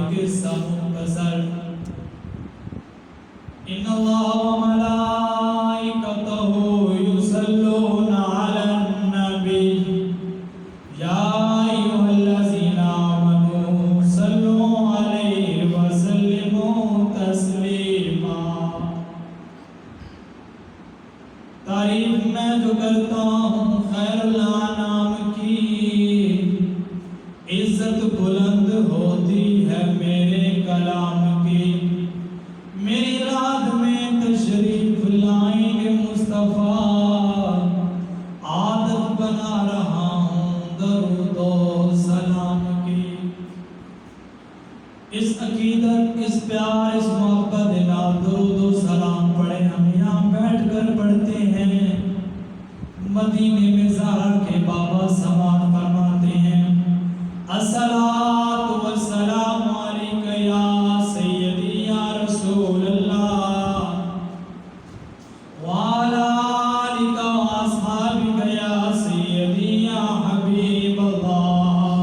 قصہ مختصر ان اللہ و ملائکتہ یصلون علی النبی یا ایھا الذین آمنوا صلوا علیہ وسلموا تسلیما۔ تعریف میں جو کرتا ہوں خیر الانام کی، عزت بلند ہوتی ہے میرے کلام کی۔ میری رات میں تشریف لائیں گے مصطفیٰ، عادت بنا رہا ہوں درود و سلام کی۔ اس عقیدت، اس پیار، اس محبت نال درود و سلام پڑھے ہم یہاں بیٹھ کر پڑھتے ہیں۔ مدینے میں زہرا کے بابا سماعت فرماتے ہیں الصلاۃ والسلام علیک یا سیدی یا رسول اللہ وعلی آلک واصحابک یا سیدی یا حبیب اللہ۔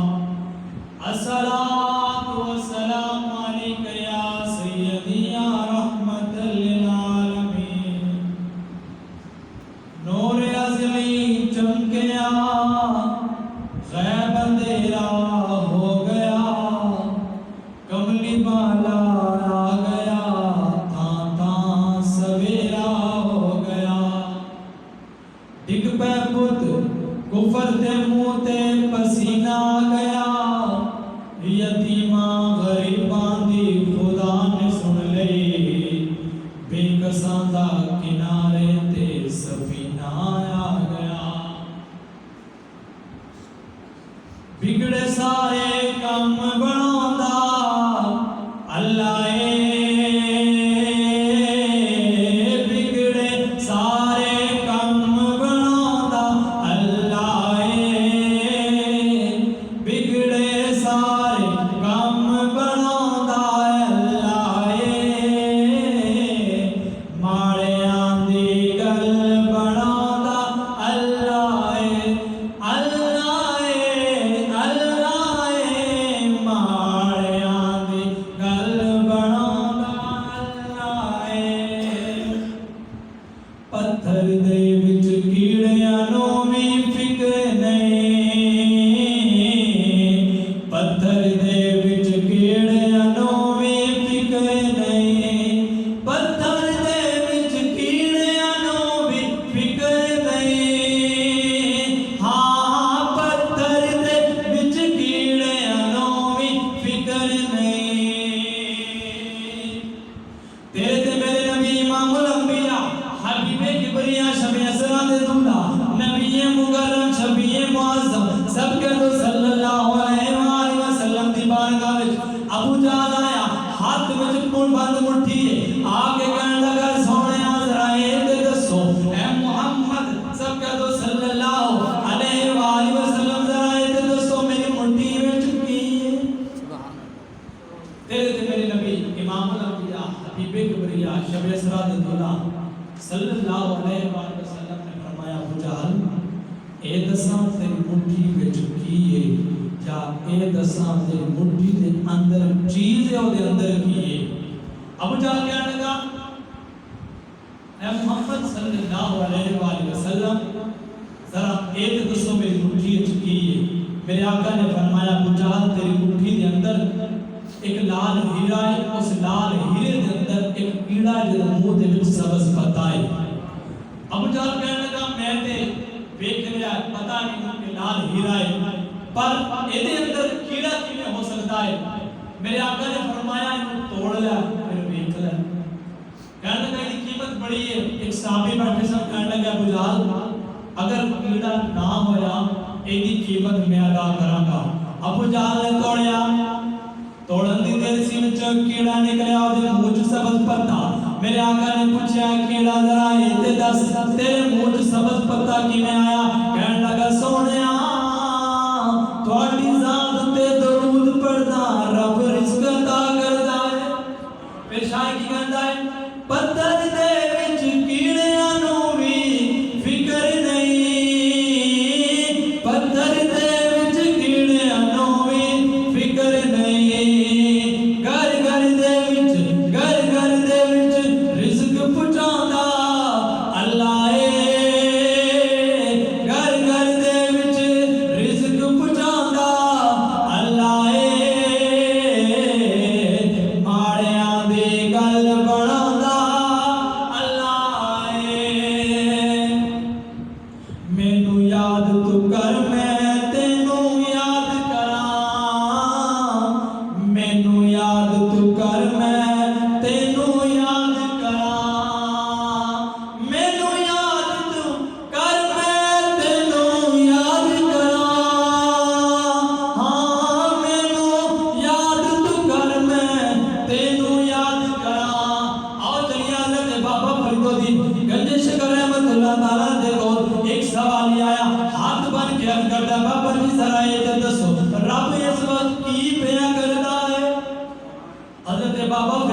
الصلاۃ والسلام علیک یا سیدی یا رحمت للعالمین۔ نور ازلی چمکیا، غیب اندھیرا ہو گیا، کملی بالا آ گیا، تھان تھان سویرا ہو گیا۔ ڈگ پہ بت کفر دے منہ تے پسینہ آ گیا، یتیماں غریباں دی خدا نے سن لئی، بے کساں دا کنارے تے سفینہ آ گیا۔ بگڑے سارے کام بناوندا اللہ اے، بگڑے سارے کام بناوندا اللہ اے، بگڑے سارے کام بناوندا اللہ اے، ماڑیاں دی گل بناوندا اللہ اے، اللہ اے، اللہ اے، ماڑیاں دی گل بناوندا اللہ اے۔ پتھر دے وچ کیڑیاں نوں وی فکر نہیں، پتھر دے وچ کیڑیاں نوں وی فکر نہیں، پتھر دے وچ کیڑیاں نوں وی فکر نہیں، ہاں پتھر دے وچ کیڑیاں نوں وی فکر نہیں۔ تیرے تے میرے نبی امام الانبیاء حبیب کبریا شب اسرا دے دولہ نبی مکرم شفیع معظم سب کے تو صلی اللہ علیہ وآلہ وسلم دی بارگاہ وچ ابو جہل آیا، ہاتھ وچ بند مٹھی ہے، آگے کہنے لگا سونیا ذرا یہ تے دسو اے محمد سب کے تو صلی اللہ علیہ وآلہ وسلم ذرا یہ تے دسو میری مٹھی وچ کی ہے؟ تیرے تے میرے نبی امام الانبیاء حبیب کبریا شب اسرا دے دولہ صلی اللہ علیہ وآلہ وسلم نے فرمایا ابو جہل اے دساں تیری مٹھی وچ کی ہے یا اے دساں تیری مٹھی دے اندر چیز ہے او دے اندر کی ہے؟ ابو جہل کہنے لگا اے محمد صلی اللہ علیہ وآلہ وسلم ذرا اے دسو میری مٹھی وچ کی ہے؟ میرے آقا نے فرمایا ابو جہل تیری مٹھی دے اندر ایک لال ہیرا ہے، اس لال ہیرے دے اندر ایک کیڑا جدا منہ دے وچ سبز پتا ہے۔ ابو جہل کہنے لگا میں تے دیکھ لیا پتہ نہیں کہ لال ہیرا ہے، پر اے دے اندر کیڑا کیویں ہو سکتا ہے؟ میرے آقا نے فرمایا انہوں توڑ لیا پھر دیکھ لیا۔ کہنے لگا یہ قیمت بڑی ہے۔ ایک صحابی بیٹھے سب کہنے لگا ابو جہل اگر کیڑا نہ ہویا ایدی قیمت میں ادا کراں گا۔ ابو جہل نے توڑیا، توڑن دی دیر سی وچوں کیڑا نکلیا اور دے منہ وچ سبز پتا۔ میرے آقا نے پوچھا کیڑا ذرا یہ تے دس تیرے منہ وچ سبز پتا کیویں آیا؟ کہنے لگا سونیا تہاڈی ذات تے درود پڑھدا رب رزق عطا کردا ہے۔ پھر شاہ کی کہندا ہے پتھر دے وچ کیڑیاں نوں وی فکر نہیں، پتھر دے وچ کیڑیاں نوں وی فکر نہیں،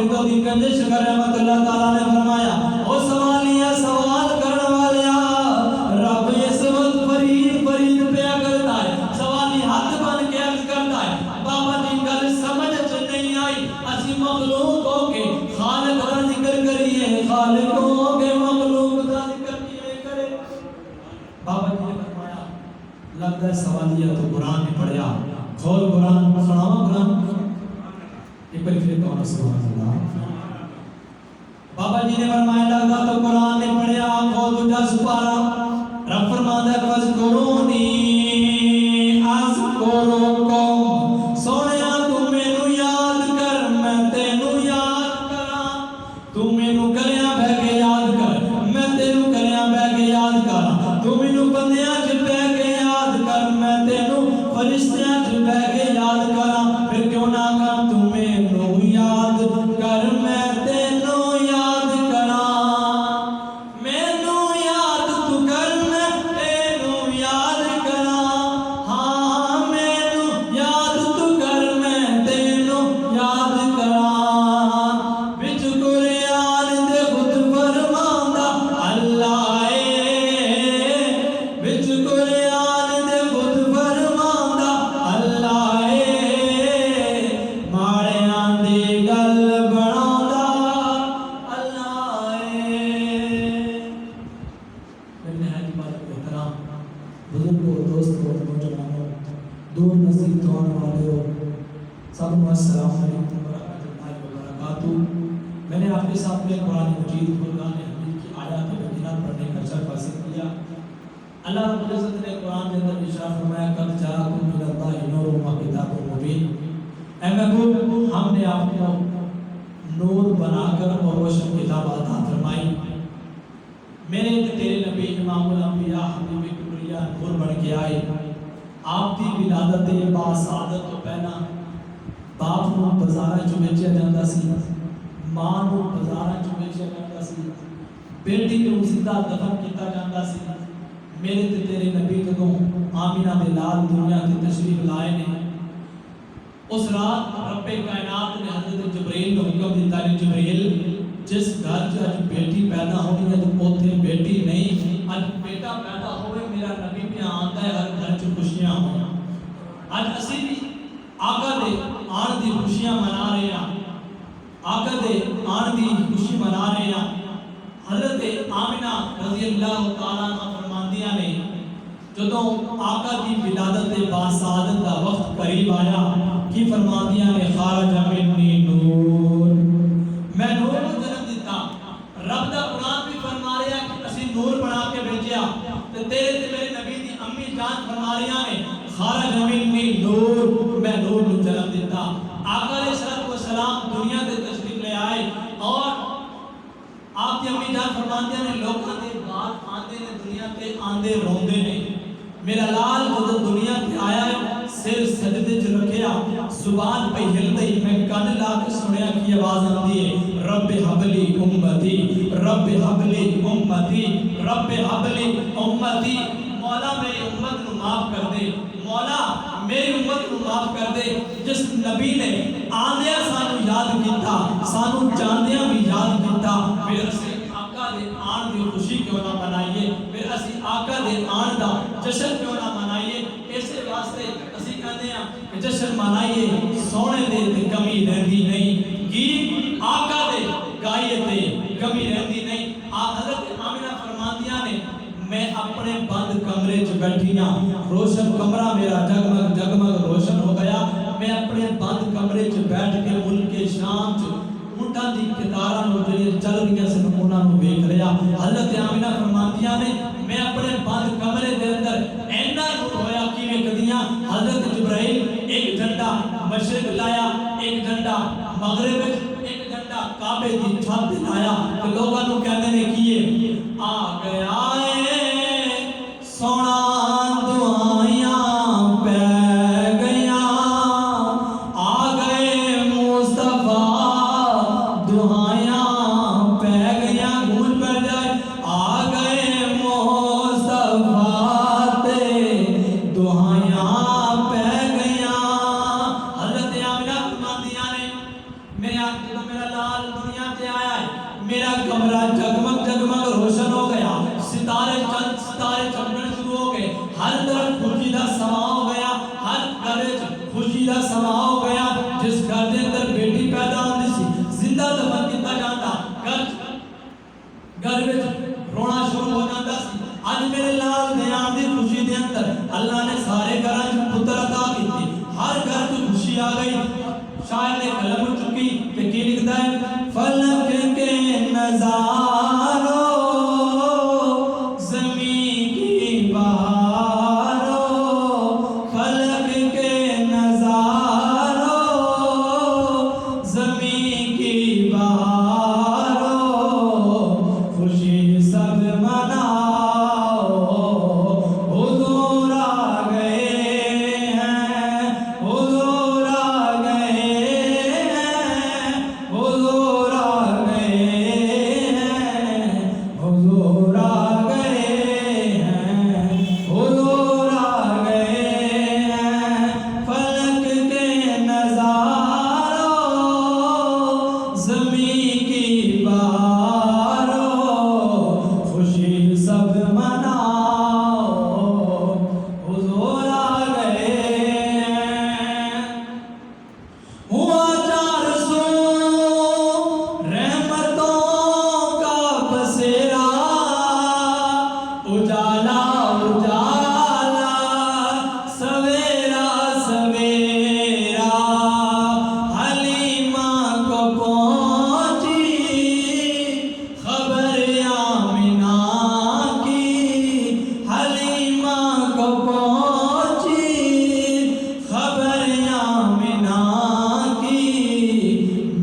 فریدہ الدین گنج شکر رحمت اللہ تعالیٰ نے فرمایا او سوالیہ سوال کرنے والیا رب اس وقت فرید فرید پیا کرتا ہے سوالی ہاتھ بن کے عرض کرتا ہے بابا جی گل سمجھ نہیں آئی اسی مخلوق ہو کے خالق کا ذکر کریے خالق ہو کے مخلوق کا ذکر کیے کرے بابا جی نے فرمایا لگتا ہے سوالیہ تو قرآن نے پڑھیا کھول قرآن سناؤ قرآن ایک بار پھر کہنا سبحان اللہ بابا جی نے فرمایا لگتا تو قرآن نے پڑھیا کھول تجھا سپارا رب فرماتا ہے فذکرونی اذکرکم سونیا تو مینوں یاد کر میں تینوں یاد کراں تو مینوں گلیاں بہ کے یاد کر میں تینوں گلیاں بہ کے یاد کراں تو مینوں بندیاں چ بہ کے یاد کر میں تینوں فرشتیاں چ بہ کے یاد کراں پھر کیوں نہ کر تو مینوں یاد کر میں تینوں یاد کراں مینوں یاد تو کر میں تینوں یاد کراں ہاں مینوں یاد تو کر میں تینوں یاد کراں وچ قرآن دے خود فرماندا اللہ اے وچ قرآن دے خود فرماندا اللہ اے ماڑیاں دی گل بناوندا اللہ اے میرے نہایت محترم بزرگوں دوستوں نوجوانوں دور نزدیک تو آنے والے ہو سب کو السلام علیکم ورحمۃ اللہ وبرکاتہ میں نے آپ کے سامنے قرآن مجید فرقان حمید کی آیات بینات پڑھنے کا شرف حاصل کیا اللہ رب العزت نے قرآن کے اندر ارشاد فرمایا قد جاءکم من اللہ نور و کتاب مبین اے محبوب ہم نے آپ کو نور بنا کر اور روشن کتاب عطا فرمائی میرے تیرے نبی امام الانبیاء حبیب کبریا نور بن کے آئے آپ کی ولادت با سعادت تو پہلا باپ نو بازاراں چ بیچیا جاندا سی ماں نو بازاراں چ بیچیا جاندا سی بیٹی نو زندہ دفن کیتا جاندا سی میرے تے تیرے نبی جدوں آمینہ دے لال دنیا تے تشریف لائے نے اس رات رب کائنات نے حضرت جبرائیل کو حکم دیتا ہے جبرائیل جس گھر چ اج بیٹی پیدا ہونی ہے تو اوتھے بیٹی نہیں اج بیٹا پیدا ہوئے میرا نبی پہ آندا ہے ہر گھر چ خوشیاں ہوں اج اسی بھی آقا دے آن دی خوشیاں منا رہے ہیں آقا دے آن دی خوشی منا رہے ہیں حضرت آمینہ رضی اللہ تعالیٰ عنہ فرماندیاں نے جدوں آقا دی ولادت با سعادت دا وقت قریب آیا کی فرماندیاں نے خارج منی نور میں نور کو جنم دیتا رب دا قرآن بھی فرما رہا ہے کہ اسی نور بنا کے بھیجیا تے تیرے تے میرے نبی دی امی جان فرما رہی نے خارج منی نور میں نور کو جنم دیتا آقا علیہ الصلوۃ والسلام دنیا تے تشریف لے آئے اور آپ کی امی جان فرماندیاں نے لوکاں دے بعد آندے نے دنیا تے آندے روندے نے میرا لال جدوں دنیا تے آیا ہے سر سجدے چ رکھیا زبان پہ ہلدی میں کان لا کے سنیا کی آواز آندی ہے رب حبلی امتی رب حبلی امتی رب حبلی امتی مولا میری امت کو معاف کر دے مولا میری امت کو معاف کر دے جس نبی نے آندیا سانو یاد کیتا سانو جاندیا بھی یاد کیتا پھر اسی آقا دے آن دی خوشی کیوں نہ منائیے پھر اسی آقا دے آن دا جشن کیوں نہ منائیے ایسے واسطے اسی کہتے ہیں کہ جشن منائیے سونے دے تے کمی رہندی نہیں گیت آقا دے گائیے تے کمی رہندی نہیں حضرت آمینہ فرماندیاں نے میں اپنے بند کمرے چ بیٹھی ہاں روشن کمرہ میرا جگمگ جگمگ روشن ہو گیا میں اپنے بند کمرے چ بیٹھ کے ملک شام چ اونٹاں دی قطاراں نو جڑی چل رہی سے انہاں نو ویکھ رہا حضرت آمینہ فرماندیاں نے میں اپنے بند کمرے دے اندر اینا نور ہویا کیویں کدیاں حضرت جبرائیل ایک جھنڈا مشرق لایا ایک جھنڈا مغرب ایک جھنڈا کعبے دی چھت تے لایا تے لوگاں نو کہندے نے کیے آ گیا سونا دعائیاں پہ گیا آ گئے مصطفیٰ دعائیاں پہ گیا گونج پہ جائے آ گئے مصطفیٰ تے دعائیاں پہ گیا حضرت آمینہ فرماندیاں نے میرے آقا میرا لال میرا کمرہ جگمگ جگمگ روشن ہو گیا، ستارے چند ستارے چمکنے شروع ہو گئے، ہر طرف خوشی دا سما ہو گیا، ہر گھر خوشی دا سما ہو گیا۔ جس گھر دے اندر بیٹی پیدا ہوندی سی زندہ دفن کیتا جاتا، گھر وچ رونا شروع ہو جاتا سی۔ اج میرے لال دے آن دی خوشی دے اندر اللہ نے سارے گھراں وچ پتر عطا کیتے، ہر گھر وچ خوشی آ گئی۔ شاعر نے قلم چکی تے کی لکھدا ہے، فلک کے نظاروں زمین کی بہاروں، فلک کے نظاروں زمین کی بہاروں، خوشی سب مناؤ حضور آ گئے ہیں، حضور آ گئے ہیں، حضور آ گئے ہیں، حضور آ گئے ہیں، حضور آ گئے ہیں، فلک کے نظاروں زمین کی بہاروں، خوشی سب مناؤ حضور آ گئے ہیں۔ ہوا 400 رحمتوں کا بسیرا، اجالا اجالا سویرا سویرا، حلیمہ کو پہنچی خبر آمنہ کی، حلیمہ کو پہنچی خبر آمنہ کی،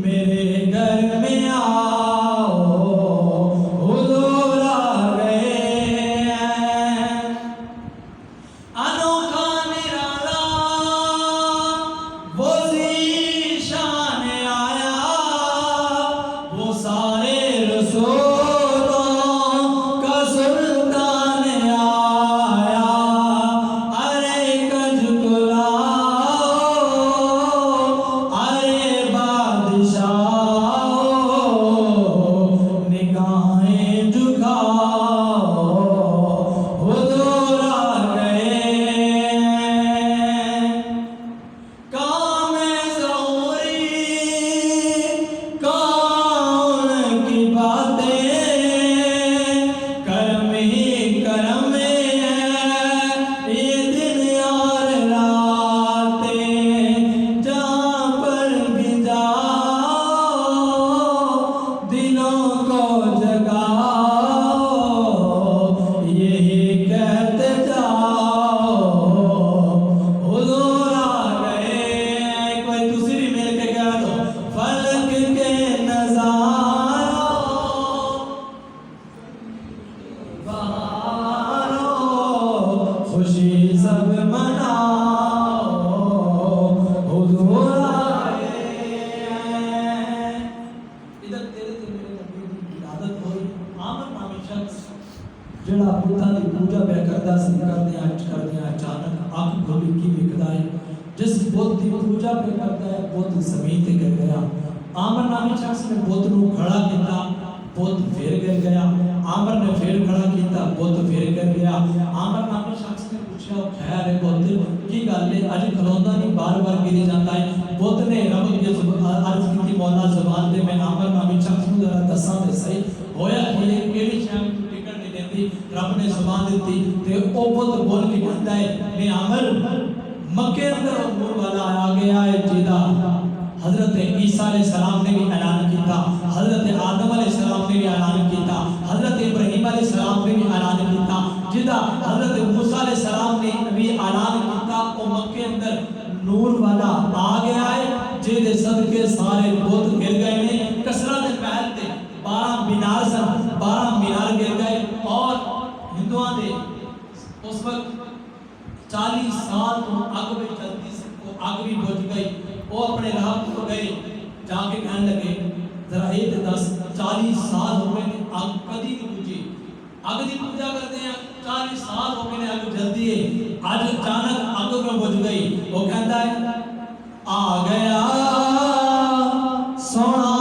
میرے گھر میں آؤ حضور آ گئے ہیں۔ انوکھا نرالا وہ ذیشان آیا، وہ سارے رسولوں کا سلطان آیا، ارے کج کلاؤ ارے بادشاہ نگاہیں جھکاؤ حضور آ گئے ہیں۔ کام ضروری کون کی باتیں، کرم ہی کرم ہے یہ دن اور راتیں، جہاں پر بھی جاؤ دلوں کو جگاؤ، یہی کہتے جاؤ حضور آ گئے ہیں۔ کوئی دوسری بھی مل کے کہہ دو، فلک کے نظاروں بہاروں، خوشی سب مناؤ حضور آئے ہیں۔ ادھر تیرے تے میرے نبی دی ولادت ہوئی، عامر نامی شخص جڑا بتاں دی پوجا پہ کردا سی، کردیاں اچانک اکھ کھلی کی وکھدا ہے، جس بت دی پوجا پہ کردا ہے بت زمین تے گر گیا۔ عامر نامی شخص نے بت نو کھڑا کیتا، بت پھر گر گیا، عامر نے پھر کھڑا کیتا، بت پھر گر گیا۔ عامر نامی شخص نے پوچھا، خیر ہے بت کی گل ہے اج کھلوندا نہیں بار بار گری جاتا ہے؟ بت نے رب کی عرض کی مولا زبان دے میں عامر نامی شخص نو ذرا دساں تے صحیح ہویا کہ کیڑی شے ٹکن نہیں دیندی، رب نے زبان دیتی تے او بت بول کے کہندا ہے، میں عامر مکے اندر نور والا آ گیا ہے جیدا حضرت عیسیٰ علیہ السلام نے بھی اعلان کیتا، حضرت آدم علیہ السلام نے بھی اعلان کیتا، حضرت ابراہیم علیہ السلام نے بھی اعلان کیتا، جدا حضرت موسیٰ علیہ السلام نے بھی اعلان کیتا، او مکے اندر نور والا آ گیا ہے جیدے صدقے سارے بت گر گئے نے۔ کسرہ دے پہل تے 12 مینار سن، 12 مینار گر گئے، اور ہندوؤں دے اس وقت 40 سال تو اگ بھی چلتی سی، وہ اگ بھی بجھ گئی، وہ اپنے راہ کو گئے، جا کے کہنے لگے ذرا ایک 40 سال ہو گئے اگ کدی نہیں بجھی، اگ دی پوجا کرتے ہیں 40 سال ہو گئے اگ جلدی ہے، آج اچانک اگ کو بجھ گئی۔ وہ کہتا ہے آ گیا سونا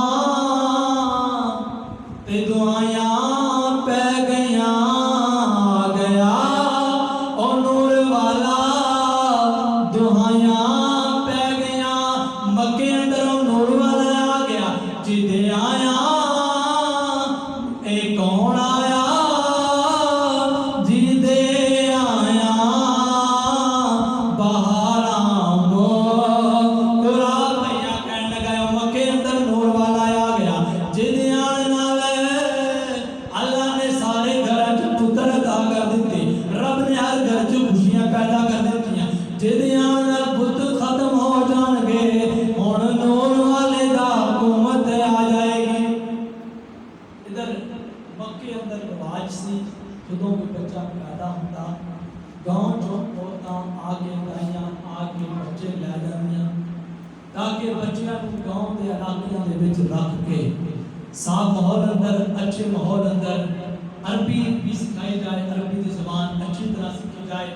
گاؤں کے علاقوں کے وچ رکھ کے صاف ماحول اندر اچھے ماحول اندر عربی بھی سکھائی جائے، عربی کی زبان اچھی طرح سیکھی جائے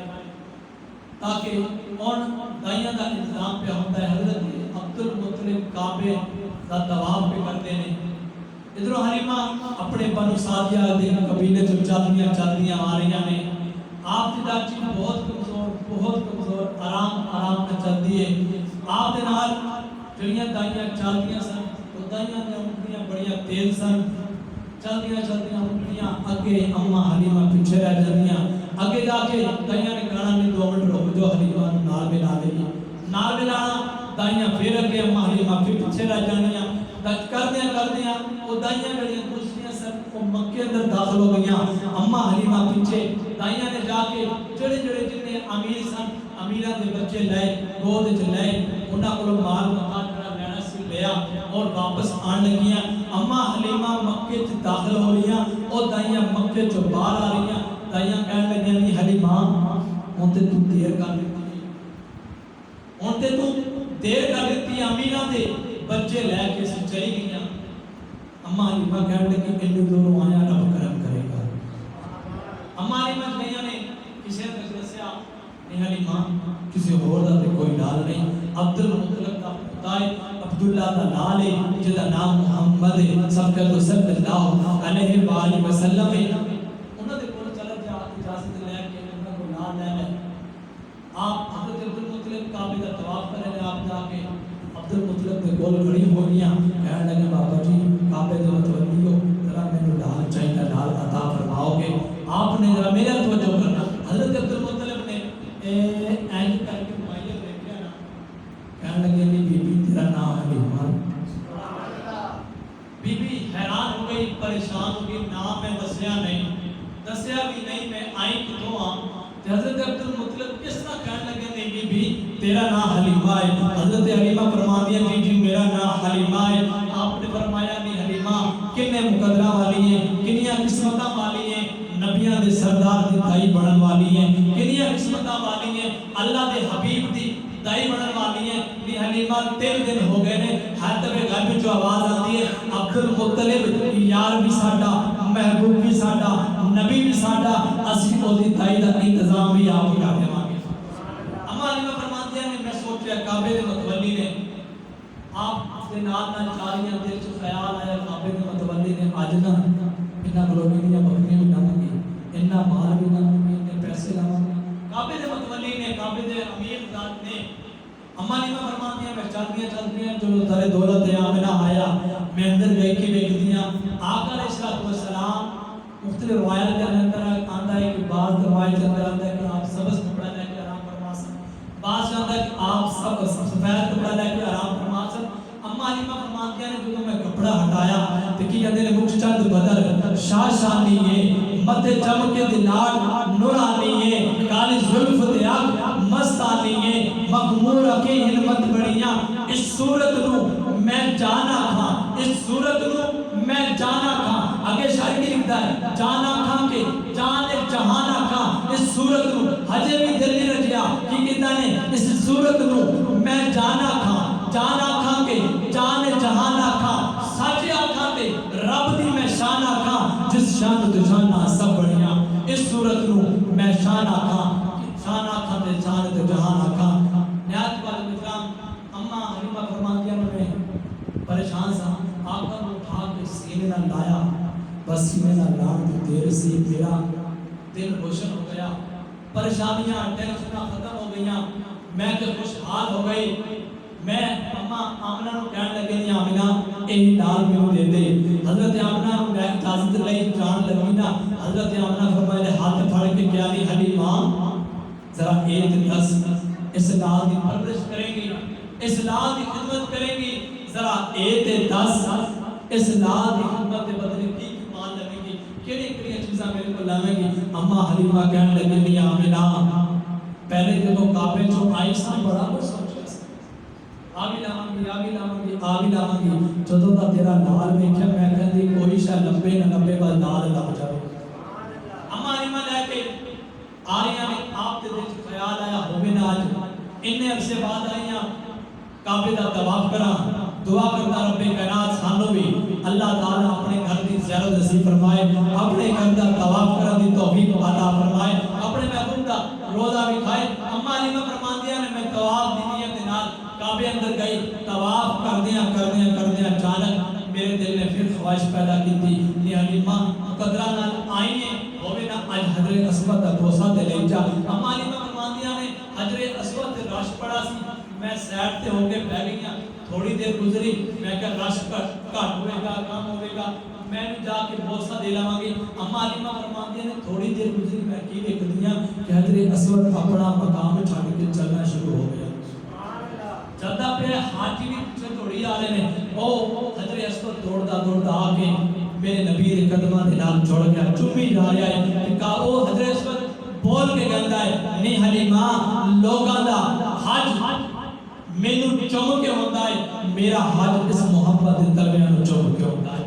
تاکہ ان دائیاں کا انتظام پہ ہوتا ہے۔ حضرت عبد المطلب کعبے کا طواف پہ کرتے ہیں، ادھر حلیمہ اپنے بنو سعدیہ دے قبیلے تو چلدیاں آ رہی ہیں، آپ کی ڈاچی بہت کمزور آرام سے چلتی ہے، آپ دے نال جڑیاں دائیاں چلدیاں سن، وہ دائیاں نے انگلیاں بڑیاں تیز سن، چلدیاں انگلیاں اگے، اما حلیمہ پیچھے رہ جاندیاں، اگے جا کے دائیاں نے کہنا نہیں 2 منٹ رک جو حلیمہ نال ملا لئی، نال ملانا دائیاں پھر اگے، اما حلیمہ پھر پیچھے رہ جاندیاں، کردیاں وہ دائیاں جڑیاں دوسریاں سن وہ مکے اندر داخل ہو گئیاں، اما حلیمہ پیچھے، دائیاں نے جا کے جڑے جتنے امیر سن امیراں دے بچے لائے، گود وچ لائے، انہاں کولوں مال متا لینا سی لیا اور واپس آن لگیاں، اما حلیمہ مکے وچ داخل ہو رہیاں، او دائیاں مکے چوں باہر آ رہیاں، دائیاں کہنے لگیاں نہیں حلیمہ ہن تے تو دیر کر دیتی، ہن تے تو دیر کر دیتی، امیراں دے بچے لے کے چلی گئیاں، اما حلیمہ کہنے لگی انہی دونوں آیا رب کرم کرے گا، اما حلیمہ گئیاں نے کسی نے دسیا نہیں حلیمہ کسی اور دا تے کوئی نال نہیں، عبد المطلب دا پتا ہے، عبداللہ دا نال ہے جدا نام محمد ہے، سب کہہ دو صلی اللہ علیہ وآلہ وسلم ہے، انہوں نے کول چلا جا اجازت لے کے انہوں کو نال لے لے، آپ حضرت عبد المطلب کعبے کا طواف کریں آپ جا کے، عبد المطلب کے کول کھڑی ہو گیا، کہنے لگے بابا جی کعبے دے متولی ہو، ذرا مینوں ڈال چاہیے ڈال عطا فرماؤ گے، آپ نے ذرا میرا توجہ کرنا، حضرت عبد المطلب نے اینج کر کے مائیہ دیکھا نا، کہنے لگے نہیں بی بی تیرا نام حلیمہ، بی بی حیران ہو گئی، پریشان ہو گئی، نام میں دسیا بھی نہیں میں آئی کتوں حضرت عبد المطلب کس طرح کہنے لگے نہیں بی بی تیرا نام حلیمہ ہے، حضرت حلیمہ فرماتی ہیں جی میرا نام حلیمہ ہے، آپ نے فرمایا نہیں حلیمہ کنے مقدرہ والی ہیں، کنیاں قسمتاں والی ہیں، نبیاں دے سردار دی دائی بڑھن والی ہیں، کنیاں قسمتاں والی ہیں، اللہ دے حبیب دی دائی بڑھن والی ہیں، بھی حلیمہ 3 دن ہو گئے نے، ہر طبع غیب جو آواز آتی ہے عبد المطلب یار بھی ساڈا، محبوب بھی ساڈا، نبی بھی ساڈا، اسی او دی دائی دا انتظام بھی آپ کر دے مانگے۔ اما حلیمہ فرماتے ہیں میں سوچیا کعبے دے متولی نے آپ دے نال چاریاں دل چ خیال آیا کعبے دے متولی نے اج نہ انہاں کولوں میریاں بکریاں بھی لاواں گے، انہاں مال بھی لاواں گے، انہاں پیسے لاواں گے، کعبے دے متولی نے کعبے دے امیر ذات نے اما حلیمہ فرماتی ہیں میں چلدیاں جو در دولت آمنہ آیا میں اندر گئی کی دیکھدیاں آقا علیہ السلام مختلف روایات کے اندر آتا ہے کہ بعض روایت کے اندر آتا ہے کہ آپ سبز کپڑا لے کے آرام فرما سکتے، بعض آتا ہے کہ آپ سفید کپڑا لے کے آرام فرما سکتے، اما حلیمہ فرماتی ہیں جو میں کپڑا ہٹایا تو کی کہتے ہیں مجھ چند بدر شاشانی ہے مدھے چمکے دلاڑ نورانی ہے کالی ظلف دیاغ مستانی ہے مغمور کی علمت بڑیاں اس صورت نو میں جانا تھا، اس صورت نو میں جانا تھا، آگے شاعر کی لکھتا ہے جانا تھا کہ جان جہانا تھا، اس صورت نو ہجے بھی دل نہیں رجیا کی کہتا ہے اس صورت نو میں جانا تھا کہ جان جہانا تھا، سچ آکھاں تے رب دی میں شان آکھاں جس شان تو جانا سب بڑیاں، اس صورت نو میں شان آکھاں تے جان تو جہان آکھاں۔ نہایت والد اکرام اما حلیمہ فرماتی ہیں میں پریشان سا، آقا کو اٹھا کے سینے نہ لایا، بس سینے نہ لان دی دیر سے میرا دل روشن ہو گیا، پریشانیاں ٹینشناں ختم ہو گئیاں، میں تو خوشحال ہو گئی، میں اما آمنہ نو کہنے لگے نہیں آمنہ ایک نال میں دے دے، حضرت آمنہ نو میں اجازت لئی جان لگینا، حضرت آمنہ فرمائے ہاتھ پھڑ کے کیا نہیں حلیمہ ذرا ایک دس اس لال کی پرورش کریں گی، اس لال کی خدمت کریں گی، ذرا ایک دس اس لال کی خدمت کے بدلے کی مان لگیں گی، کیڑی چیزاں میرے کو لاویں گی؟ اما حلیمہ کہنے لگے نہیں آمنہ پہلے جب کعبے چوں آئی سان بڑا کچھ سوچا سی، آگی لاواں گی جدوں دا تیرا نال ویکھیا میں کہندی کوئی شے لبے نہ لبے بس نال لب جاوے۔ اما حلیمہ لے کے آریاں نے آپ دے دل خیال آیا ہوے نہ اج اننے عرصے بعد آئیاں کعبے دا طواف کراں، دعا کرتا رب کائنات سانو بھی اللہ تعالی اپنے گھر دی زیارت نصیب فرمائے، اپنے گھر دا طواف کرن دی توفیق عطا فرمائے، اپنے محبوب دا روزہ بھی کھائے۔ اما علیمہ فرماندیاں نے میں طواف دی نیت دے نال کعبے اندر گئی، طواف کردیاں اچانک میرے دل نے پھر خواہش پیدا کی تھی کہ حلیمہ مقدرہ نال آئیے ہوئے نا آج حجر اسود دا بوسہ تے لے جا۔ اما علیمہ فرماندیاں نے حجر اسود تے رش پڑا سی، میں سیٹ تے ہو کے بہ گئی، تھوڑی دیر گزری، میں کہ رش گھٹ ہوئے گا کم ہوئے گا، میں بھی جا کے بوسہ دے لاواں گی۔ اما علیمہ فرماندیاں نے تھوڑی دیر گزری، میں کی دیکھدیاں کہ حجر اسود اپنا مقام چھڈ کے چلنا شروع ہو گیا۔ چلتا پہ حاجی بھی پیچھے دوڑی آ رہے ہیں، او حجر اسود دوڑدا آ کے میرے نبی دے قدماں دے نال جڑ گیا، چومی جا رہا ہے کہ او حجر اسود بول کے کہندا ہے نہیں حلیمہ لوگاں دا حج مینوں چوم کے ہوندا ہے، میرا حج اس محبت دے تلویاں نوں چوم کے ہوندا ہے۔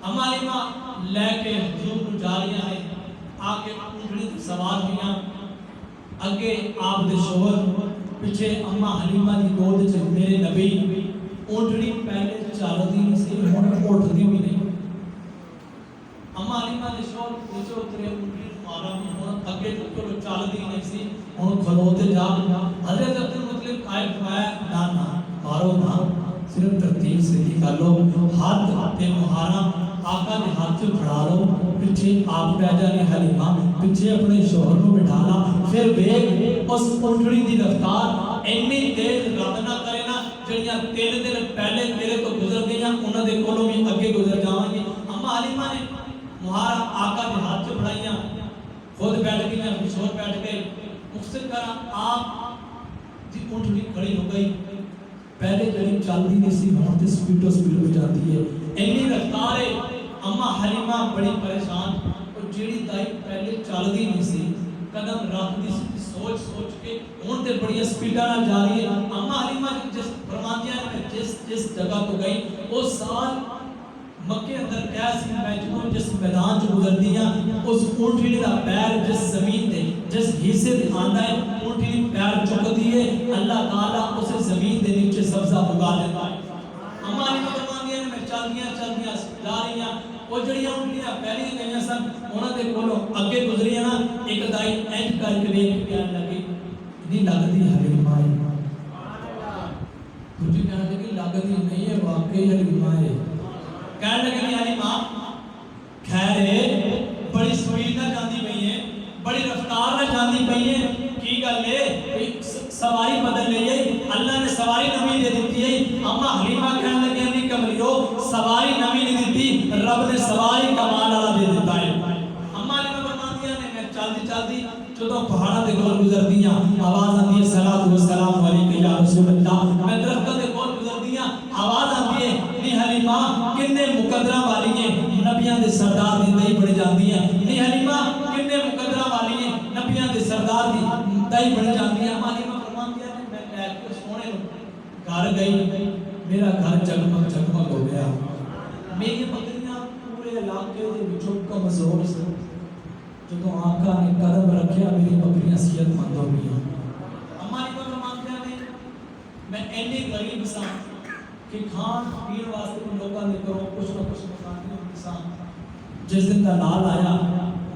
اما علیمہ لے کے حضور نوں جا رہی ہیں، آ کے اونٹنی تے سوار ہوئیاں، اگے آپ دے شوہر، پیچھے اما حلیمہ دی گود وچ میرے نبی۔ اونٹنی پہلے چلدی نہیں سی، ہن اٹھدی بھی نہیں۔ اما حلیمہ دے شوہر پیچھے اترے، اونٹنی مارا بھی ہن اگے تو چلدی نہیں سی، ہن کھلوتے جا۔ حضرت عبد المطلب قائل فرمایا نہ مارو نہ، صرف ترتیب سے کر لو، ہاتھ تے مہارا آقا دے ہاتھ سے پھڑا لو، پیچھے آپ پہ جانے حلیمہ، پیچھے اپنے شوہر کو بٹھانا، پھر بیگ اس اونٹنی دی رفتار اینی تیز رب نہ کرے نا جڑیاں 3 دن پہلے تیرے تو گزر گئیاں انہاں دے کولوں بھی اگے گزر جاواں گی۔ اما حلیمہ نے مہارا آقا دے ہاتھ سے پھڑائیاں، خود بیٹھ گئیاں، شوہر بیٹھ گئے، مختصر کرا آپ دی اونٹنی کھڑی ہو گئی، پہلے جڑی چلدی نہیں سی ہن تے سپیڈ ہو جاتی ہے، اینی رفتار ہے۔ اما حلیمہ بڑی پریشان، اور جیڑی دائی پہلے چلدی نہیں سی قدم رکھدی سی سوچ کے ہن تے بڑی سپیڈاں نال جا رہی ہے۔ اما حلیمہ جس فرماندیاں نے جس جگہ تو گئی اس سال مکے اندر ایسی میں جدوں جس میدان چ گزرتی ہاں اس اونٹنی دا پیر جس زمین تے جس حصے تے آندا ہے اونٹنی پیر چکتی ہے، اللہ تعالیٰ اسے زمین دے نیچے سبزہ اگا دیتا ہے۔ اما علیمہ فرماندیاں نے میں چلدیاں جا رہی ہاں، وہ جڑیاں اونٹنیاں پہلے گئیاں سن انہاں دے کولوں اگے گزریاں نا، ایک دائی اینج کر کے ویکھ کے کہن لگی نہیں لگدی حلیمہ ہے، دوجی کہن لگی لگدی نہیں ہے واقعی حلیمہ ہے، کہنے لگے حلیمہ خیر ہے بڑی سپیڈ نہ جاندی پئی ہے، بڑی رفتار نہ جاندی پئی ہے، کی گل ہے سواری بدل لئی ہے، اللہ نے سواری نویں دے دیتی ہے۔ اما حلیمہ کہنے لگے نہیں کملیو سواری نویں نہیں دیتی، رب نے سواری کمال والا دے دیتا ہے۔ اما علیمہ فرماندیاں نے میں چلدی جدوں پہاڑاں دے کول گزردیاں آواز آندی ہے صلاۃ و سلام علیک یا رسول اللہ، میں درختاں دے کول گزردیاں آواز آندی ہے نہیں حلیمہ کنے مقدراں والی ہیں نبیاں دے سردار دی دئی بڑھ جاندی ہیں، نہیں حلیمہ کنے مقدراں والی ہیں نبیاں دے سردار دی دئی بڑھ جاندی ہیں۔ اما علیمہ فرماندیاں نے میں لے کے سونے گھر گئی، میرا گھر جگمگ ہو گیا، میری بکریاں پورے علاقے دے وچوں کمزور سے، جدوں آقا نے قدم رکھیا میری بکریاں صحت مند ہو گئیں۔ اما علیمہ فرماندیاں نے میں اینے غریب سا کہ کھان پین واسطے لوگاں دے کروں کچھ نہ کچھ مکانی ہوندی سا، جس دن دا لال آیا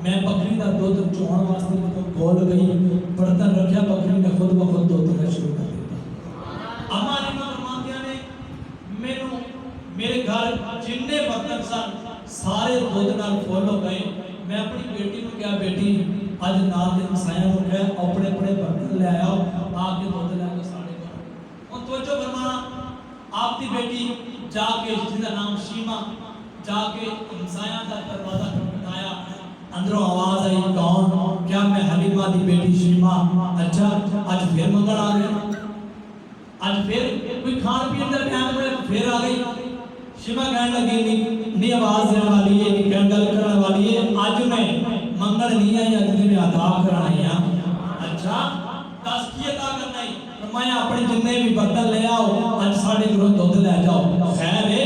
میں بکری دا دودھ چوہن واسطے جدوں کول گئی برتن رکھیا بکری نے خود بخود دودھ دینا شروع کر دیتا۔ اما علیمہ فرماندیاں نے مینوں میرے گھر جننے برتن سن سارے دودھ نال فل ہو گئے، میں اپنی بیٹی نوں کہا بیٹی اج نال دے ہمسایاں نوں کہہ اپنے اپنے برتن لے آؤ آ کے دودھ لے کے ساڈے گھر۔ ہن توجہ فرمانا آپ کی بیٹی جا کے جس کا نام شیما جا کے ہمسایاں کا دروازہ کھٹکھٹایا، اندروں آواز آئی کون؟ کیا میں حلیمہ دی بیٹی شیما؟ اچھا اج پھر منگل آ گیا، اج پھر کوئی کھان پین کا ٹائم ہوئے پھر آ گئی۔ شیما کہنے لگی نہیں آواز دینے والی ہے نہیں گل کرنے والی ہے، اج میں منگل نہیں آئی اج میں عطا کرانی ہے۔ اچھا دس کی عطا کرنا ہے؟ فرمایا اپنے جتنے بھی برتن لے آؤ اج ساڈے گھروں دودھ لے جاؤ۔ خیر ہے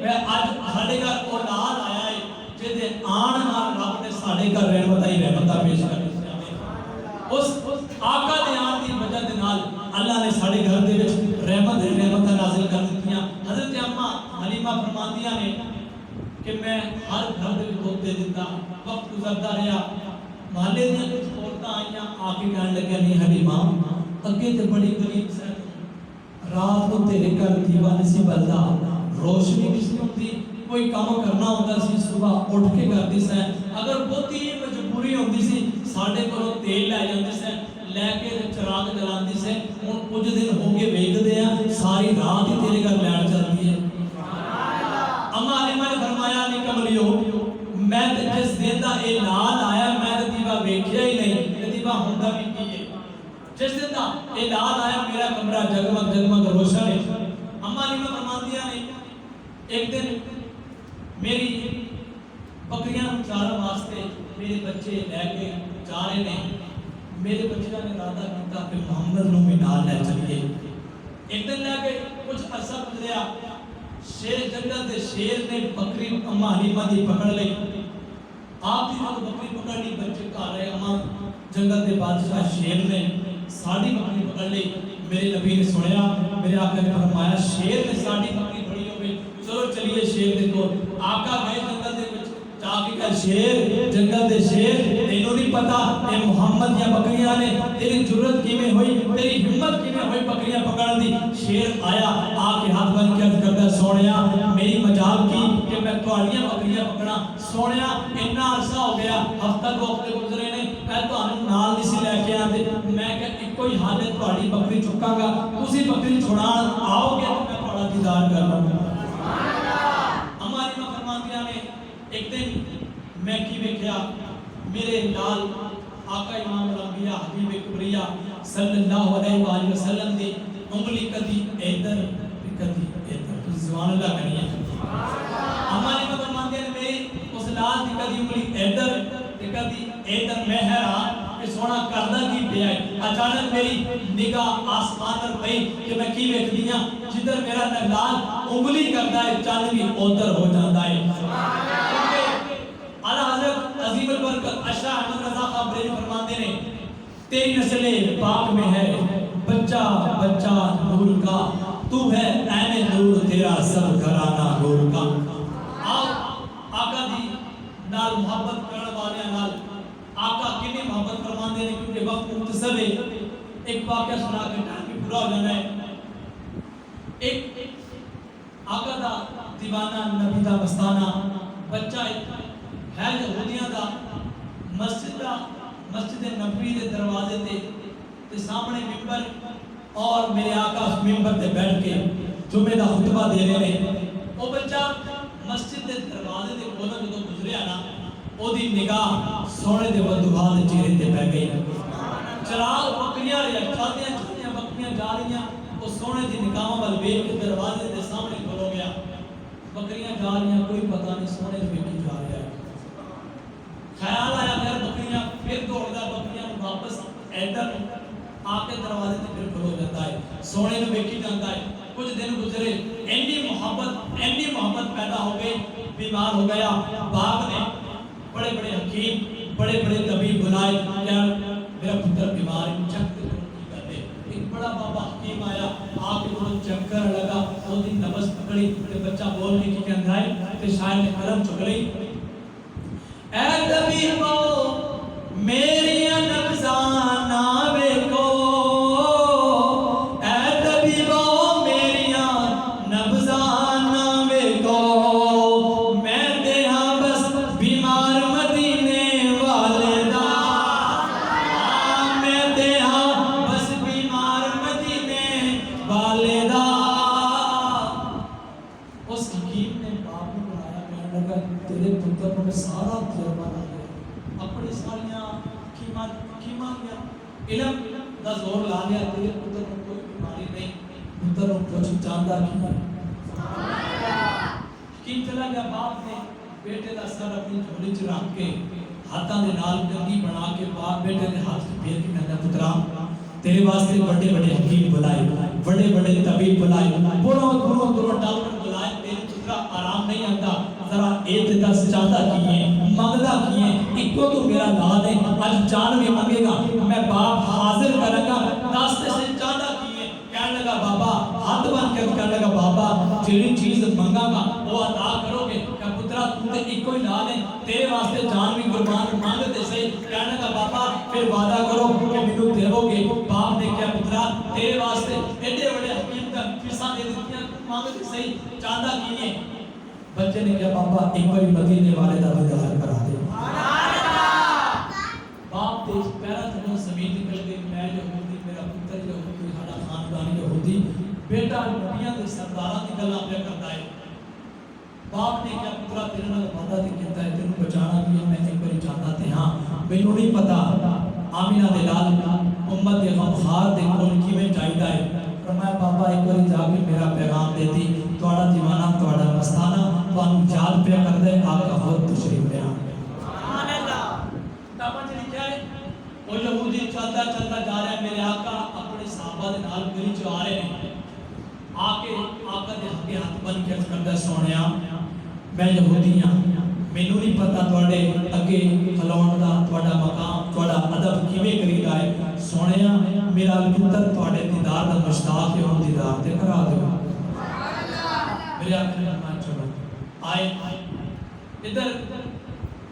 اج ساڈے گھر اولاد آیا ہے جے دے آن نال رب نے ساڈے گھر رحمت ہی رحمتاں پیش کر اس آقا دے آن دی وجہ دے نال اللہ نے ساڈے گھر دے وچ رحمت ہی رحمتاں نازل کر دیتی. حضرت اما حلیمہ فرماندیاں نے کہ میں ہر گھر دے وچ دودھ دے دیتا. وقت گزرتا رہا, محلے دیا کچھ عورتیں آئیاں, آ کے کہنے لگیا نہیں حلیمہ اگے تے بڑی غریب سے رات کو تیرے گھر دیوا نہیں سی بلدا, روشنی نہیں سی ہوتی, کوئی کام کرنا ہوتا سی صبح اٹھ کے کرتی سے, اگر بہتی مجبوری ہوتی سی ساڈے کولوں تیل لے جاندی سے, لے کے چراغ جلاندی سے. ہن کچھ دن ہو گئے ویکھدے آ ساری رات ہی تیرے گھر لائٹ چلدی ہے. اما حلیمہ نے فرمایا نہیں کملیو میں تے جس دن دا اعلان آیا میں تے دیوا ویکھیا ہی نہیں, تے دیوا ہوندا بھی کی ہے. جس دن دا اعلان آیا میرا کمرہ جگمگ جگمگ روشن ہے. اما حلیمہ فرماندیاں نے ایک دن میری بکریاں چارن واسطے میرے بچے لے کے جا رہے ہیں. میرے بچیاں نے ارادہ کیتا کہ محمد نو بھی نال لے چلیے. ایک دن لے کے کچھ عرصہ گزریا, شیر جنگل دے شیر نے بکری اما حلیمہ دی پکڑ لی. آپ دی جب بکری پکڑ لی بچے گھر رہے, اما جنگل دے بادشاہ شیر نے ساڑی بکری پکڑ لی. میرے نبی نے سنیا, میرے آقا نے فرمایا شیر نے ساڑی بکری پکڑی ہوئی, چلو چلیے شیر دے کول. آقا گئے جنگل دے وچ جا کے کہا شیر جنگل دے شیر تینوں نہیں پتا اے محمد یا بکریاں نے تیری جرت کیویں ہوئی, تیری ہمت کیویں ہوئی بکریاں پکڑن دی. شیر آیا آ کے ہاتھ بن کے عرض کرتا سونیا میری مجال کی کہ میں تہاڈیاں بکریاں پکڑاں. سونیا اتنا عرصہ ہو گیا, ہفتہ دو ہفتے گزرے نے, میں تہانوں نال نہیں سی لے کے آندے. میں کہ اکو ہی حال ہے تہاڈی بکری چکاں گا, تسی بکری چھڑان آؤ گے تو میں تہاڈا دیدار کر لوں گا. اما حلیمہ فرماندیاں نے ایک دن میں کی ویکھیا میرے نال آقا امام الانبیاء حبیب کبریا صلی اللہ علیہ وآلہ وسلم دی انگلی کدی ادھر کدی ادھر, سبحان اللہ کہنی ہے. اما حلیمہ فرماندیاں نے میری اس لال دی کدی انگلی ادھر کدی ادھر. میں حیران کہ سونا کردا کی پیا ہے. اچانک میری نگاہ آسمان پر پئی کہ میں کی ویکھدی ہاں جدھر میرا لال انگلی کردا ہے چاند بھی ادھر ہو جاندا ہے. اعلیٰ حضرت عظیم البرکت اشرا احمد رضا خان بریلوی فرماتے ہیں تیری نسل پاک میں ہے بچہ بچہ نور کا, تو ہے عین نور تیرا سب گھرانہ نور کا. آقا دی نال محبت کرنے والے نال آقا کتنی محبت فرماندے ہیں کیونکہ وقت مختصر ہے. ایک واقعہ سنا کے ٹائم بھی پورا ہو جانا ہے. ایک آقا دا دیوانہ نبی دا مستانہ بچہ ہے یہودیاں دا مسجد نبوی دے دروازے تے سامنے ممبر, اور میرے آقا اس ممبر تے بیٹھ کے جمعے دا خطبہ دے رہے ہیں. وہ بچہ مسجد دے دروازے دے کولوں جدوں گزریا نا او دی نگاہ سونے دے بدوہا دے چہرے تے پہ گئی. چراغ بکریاں چلدیاں بکریاں جا رہیاں, وہ سونے دی نگاہاں ول ویکھ کے دروازے دے سامنے کھلو گیا. بکریاں جا رہیاں, کوئی پتہ نہیں سونے دے ویکھی جا رہا ہے. خیال آیا پھر بکریاں پھر دوڑدا بکریاں واپس ادھر آ کے دروازے تے پھر کھلو جاتا ہے, سونے نوں ویکھی جاندا ہے. کچھ دن گزرے, اینی محبت پیدا ہو گئی, بیمار ہو گیا. باپ نے بڑے بڑے حکیم بڑے بڑے طبیب بلائے, یار میرا پتر بیمار ہے چیک کر دے. ایک بڑا بابا حکیم آیا, آ کے وہ چیک کرنے لگا, وہ دی نبض پکڑی تے بچہ بولنے کی کہندا ہے تے شاعر نے قلم چک لی. اے طبیبو میری نبضاں نہ ویکھو, اے طبیبو میری نبضاں نہ ویکھو, میں تے ہاں بس بیمار مدینے والے دا, میں تے ہاں بس بیمار مدینے والے دا. اس حکیم نے باپ کو بلایا, کہنے لگا تیرے پتر میں سارا تجربہ لا لیا, اپنی ساریاں حکیماں دیا علم دا زور لا لیا, تیرے پتر کو کوئی بیماری نہیں, پتر کو کچھ جاندا کیوں ہے. حکیم چلا گیا. باپ نے بیٹے دا سر اپنی جھولی چ رکھ کے ہاتھاں دے نال کنگھی بنا کے باپ بیٹے دے ہاتھ تے پھیر کے کہندا پترا تیرے واسطے بڑے بڑے حکیم بلائے, بڑے بڑے طبیب بلائے, دوروں ڈاکٹر بلائے, تیرے پترا آرام نہیں آتا, ذرا ایک دس چاہتا کیے منگدا کیے, ایکو تو میرا لال ہے, اج جان بھی منگے گا, میں باپ حاضر کروں گا, راستے سے چاہتا کیے. کہنے لگا بابا ہاتھ بن کے کہنے لگا بابا جیڑی چیز منگا گا وہ عطا کرو گے کہ پترا تم تے ایک کوئی لال ہے تیرے واسطے جان بھی قربان مانگتے صحیح کہنے لگا بابا پھر وعدہ کرو کہ مینوں دیو گے باپ نے کہا پترا تیرے واسطے ایڈے بڑے حکیم کا فیساں دے دتیاں مانگتے صحیح چاہتا کی ہے بچے نے کہا بابا ایک بار مدینے والے دا دیدار کرا دے باپ دیش پہلا تمہیں زمین نکل گئی میں یہودی میرا پتر یہودی ہمارا خاندان یہودی بیٹا نبیاں دے سرداراں دی گلاں پہ کرتا ہے باپ نے کہا پترا تیرے نال وعدہ تے کیتا ہے تینوں بچانا بھی ہے میں ایک بار چاہتا تے ہاں مینوں نہیں پتا آمینہ دے لال امت دے غمخار دے کول کیویں جائیدا ہے فرمایا بابا ایک بار جا کے میرا پیغام دیتی تہاڈا دیوانہ تہاڈا مستانہ تانوں یاد پیا کر دے آقا خود تشریف لے سبحان اللہ تابا جی کیا ہے وہ یہودی چلتا چلتا جا رہا ہے میرے آقا اپنے صحابہ دے نال گلی چ آ رہے ہیں آکے آقا دے اگے ہاتھ بن کے کردا سونیا میں یہودی ہاں مینوں نہیں پتا تواڈے اگے کھلون دا تواڈا مقام تواڈا ادب کیویں کریدا ہے سونیا میرا پتر تواڈے دیدار دا مشتاق ہے او دیدار تے کرا دیو میرے آقا نے فرمایا چلو آئے ادھر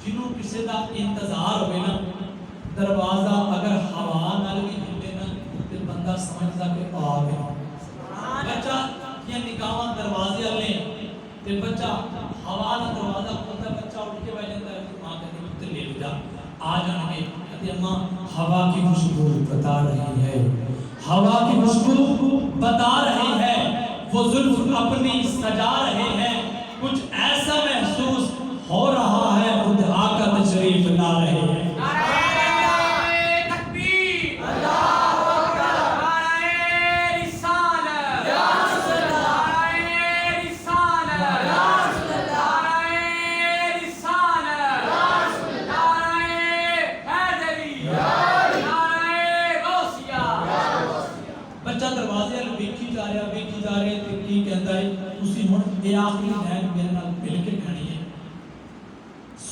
جنوں کسی دا انتظار ہوئے نا دروازہ اگر ہوا نال بھی ہلے نا تے بندہ سمجھدا کہ آ گیا بچہ یہ نکاح دروازے والے تے بچہ ہوا نال دروازہ کھولتا بچہ اٹھ کے بیٹھ جاتا ہے ماں کہتی پتر لے جا آ جان گے کہتی اماں ہوا کی خوشبو بتا رہی ہے ہوا کی خوشبو بتا رہی ہے وہ زلف اپنی سجا رہے ہیں کچھ ایسا محسوس ہو رہا ہے خود آقا تشریف لا رہے ہیں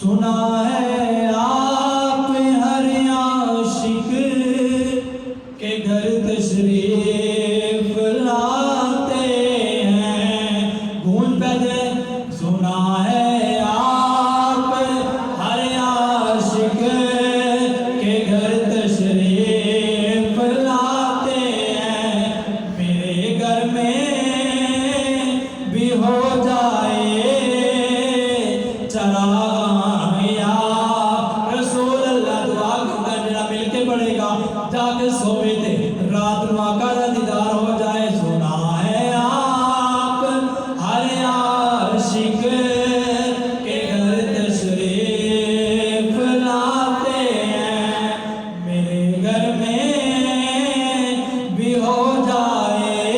سنا ہے آپ ہر عاشق کے گھر تشریف لاتے ہیں گونج پہ دے سنا ہے آپ ہر عاشق کے گھر تشریف لاتے ہیں میرے گھر میں بھی ہو جائے چراغ جا کے سوئے تھے رات نو آقا دا دیدار ہو جائے سنا ہے آپ ہر عاشق کے گھر تشریف لاتے ہیں میرے گھر میں بھی ہو جائے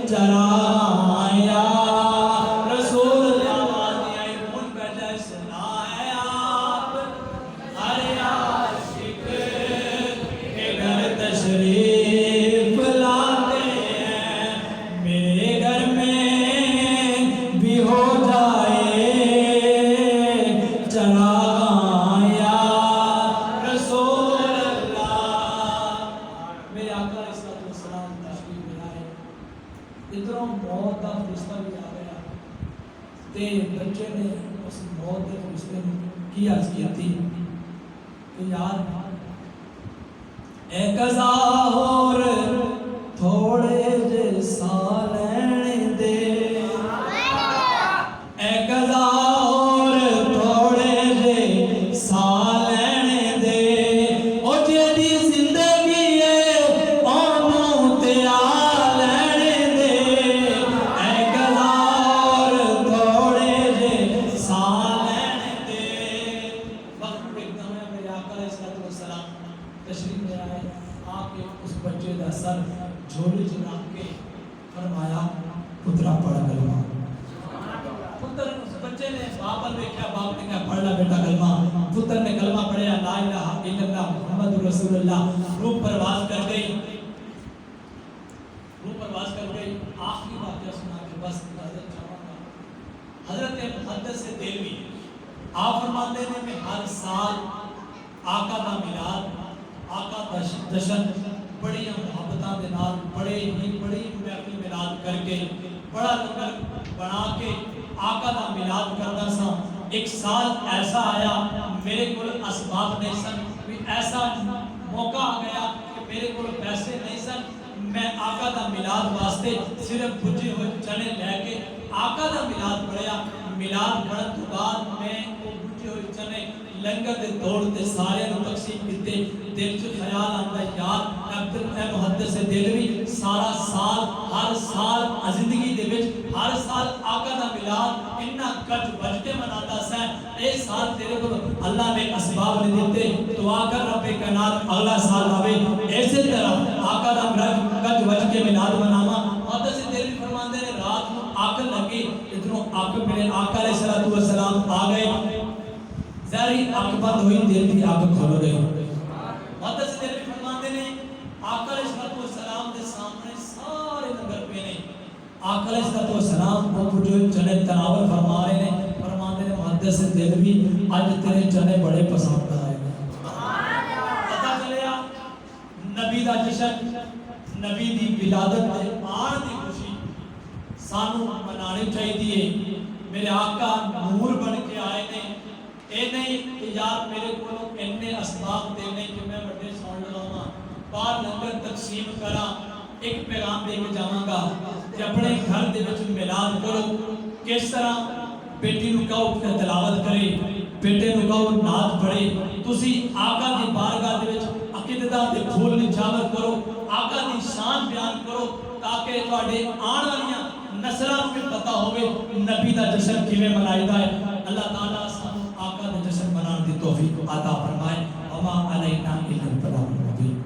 چراغ یا رسول اللہ آئے کون بیٹھا ہے سنا ہے آپ ہر تشریف لاتے ہیں میرے گھر میں بھی ہو جائے چراغ یا رسول اللہ میرے آقا علیہ السلام تشریف لے آئے ادھروں موت کا فرشتہ بھی آ گیا تے بچے نے اس موت کے فرشتے کی عرض کی تھی کہ یار اے قضا اور تھوڑے جے سال لینے دے اے قضا اور تھوڑے جے سال لینے دے او جیڑی زندگی ہے اونوں تے آ لینے دے اے قضا اور تھوڑے جے سال لینے دے وقت دیکھتا ہوں میرے آقا علیہ السلام تشریف لے آئے آپ کے اس بچے دا سر جھولی چ رکھ کے فرمایا پترا پڑھ کلمہ پتر اس بچے نے باپ نے دیکھا باپ نے کہا پڑھ لا بیٹا کلمہ پتر نے کلمہ پڑھا لا الہ الا اللہ محمد رسول اللہ روح پرواز کر گئی آخری واقعہ سنا کے بس حضرت چاہوں گا حضرت محدث دہلوی آپ فرماتے ہیں میں ہر سال آقا کا میلاد آقا کا جشن بڑی محبتاں دے نال بڑے محفل میلاد کر کے بڑا لنگر بنا کے آقا دا میلاد کردا سا. ایک سال ایسا آیا میرے کول اسباب نہیں سن, بھی ایسا موقع آ گیا کہ میرے کول پیسے نہیں سن. میں آقا دا میلاد واسطے صرف بجے ہوئے چنے لے کے آقا دا میلاد پڑھیا. میلاد پڑھن تو بعد میں وہ بجے ہوئے چنے لنگر دے توڑ تے سارے نو تقسیم کیتے. دل چ خیال آندا یار اے محدث دلوی سارا سال ہر سال زندگی دے وچ ہر سال آقا دا میلاد اتنا گج بج کے مناتا سا. اے سال تیرے کو اللہ نے اسباب نہیں دیتے, دعا کر رب کائنات اگلا سال آوے ایسے طرح آقا دا گج بج کے میلاد مناواں. محدث دلوی فرماندے نے رات نو آگ لگی, ادھروں آگ میرے آقا علیہ الصلوۃ والسلام آ گئے, ظاہری آگ بند ہوئی, دل کی آگ کھل گئی. محدث دلوی فرماندے نے آقا علیہ الصلوۃ والسلام دے سامنے سارے لنگر پے نے. آقا علیہ الصلوۃ والسلام وہ جو چنے تناول فرما رہے ہیں, فرماندے نے محدث دلوی اج تیرے چنے بڑے پسند آئے. پتہ چلیا نبی دا جشن, نبی دی ولادت دے آن دی خوشی سانو منانی چاہیے. میرے آقا نور بن کے آئے نے. اے نہیں کہ یار میرے کو اتنے اسباب دے نہیں کہ میں بڑے سن لواں باہر لنگر تقسیم کرا. ایک پیغام دے کے جاواں گا کہ اپنے گھر دے وچ میلاد کرو. کس طرح بیٹی نو کہو کہ تلاوت کرے, بیٹے نو کہو نعت پڑھے. تسی آقا دی بارگاہ دے وچ عقیدت دے پھول نچھاور کرو, آقا دی شان بیان کرو تاکہ تواڈے آن والیاں نسلاں نوں بھی پتہ ہوے نبی دا جشن کیویں منائیدا ہے. اللہ تعالیٰ سانوں آقا دا جشن منان دی توفیق عطا فرمائے. وما علینا الا البلاغ المبین.